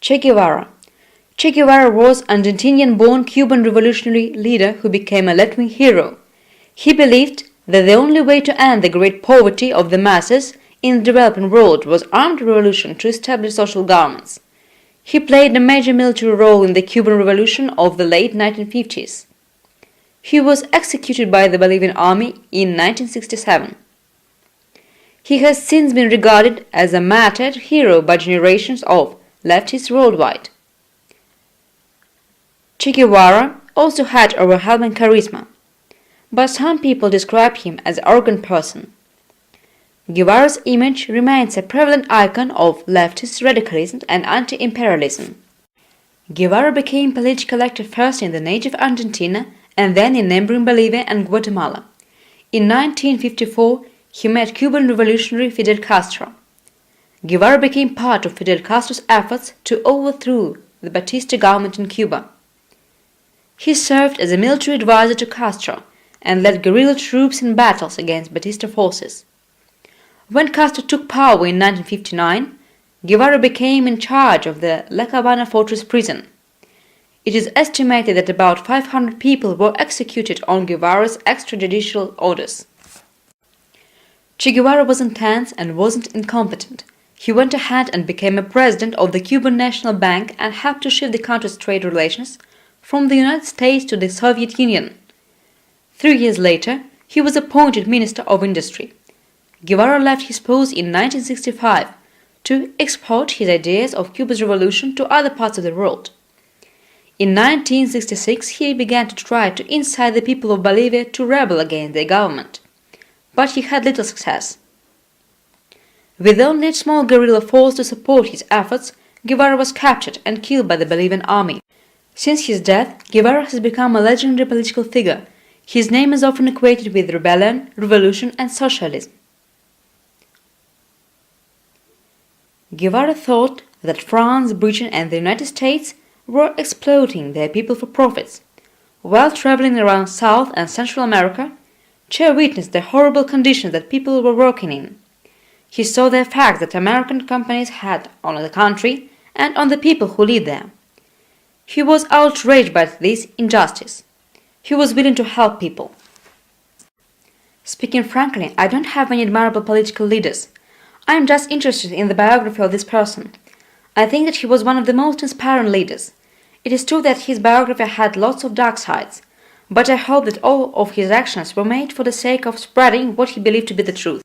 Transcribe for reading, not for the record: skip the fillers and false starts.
Che Guevara. Che Guevara was an Argentinian-born Cuban revolutionary leader who became a left-wing hero. He believed that the only way to end the great poverty of the masses in the developing world was armed revolution to establish social governments. He played a major military role in the Cuban Revolution of the late 1950s. He was executed by the Bolivian army in 1967. He has since been regarded as a martyred hero by generations of leftists worldwide. Che Guevara also had overwhelming charisma, but some people describe him as an arrogant person. Guevara's image remains a prevalent icon of leftist radicalism and anti-imperialism. Guevara became politically active first in the native Argentina and then in neighboring Bolivia and Guatemala. In 1954, he met Cuban revolutionary Fidel Castro. Guevara became part of Fidel Castro's efforts to overthrow the Batista government in Cuba. He served as a military advisor to Castro and led guerrilla troops in battles against Batista forces. When Castro took power in 1959, Guevara became in charge of the La Habana fortress prison. It is estimated that about 500 people were executed on Guevara's extrajudicial orders. Che Guevara was intense and wasn't incompetent. He went ahead and became a president of the Cuban National Bank and helped to shift the country's trade relations from the United States to the Soviet Union. 3 years later, he was appointed Minister of Industry. Guevara left his post in 1965 to export his ideas of Cuba's revolution to other parts of the world. In 1966, he began to try to incite the people of Bolivia to rebel against the government, but he had little success. With only a small guerrilla force to support his efforts, Guevara was captured and killed by the Bolivian army. Since his death, Guevara has become a legendary political figure. His name is often equated with rebellion, revolution, and socialism. Guevara thought that France, Britain, and the United States were exploiting their people for profits. While traveling around South and Central America, Che witnessed the horrible conditions that people were working in. He saw the effects that American companies had on the country and on the people who lived there. He was outraged by this injustice. He was willing to help people. Speaking frankly, I don't have any admirable political leaders. I am just interested in the biography of this person. I think that he was one of the most inspiring leaders. It is true that his biography had lots of dark sides, but I hope that all of his actions were made for the sake of spreading what he believed to be the truth.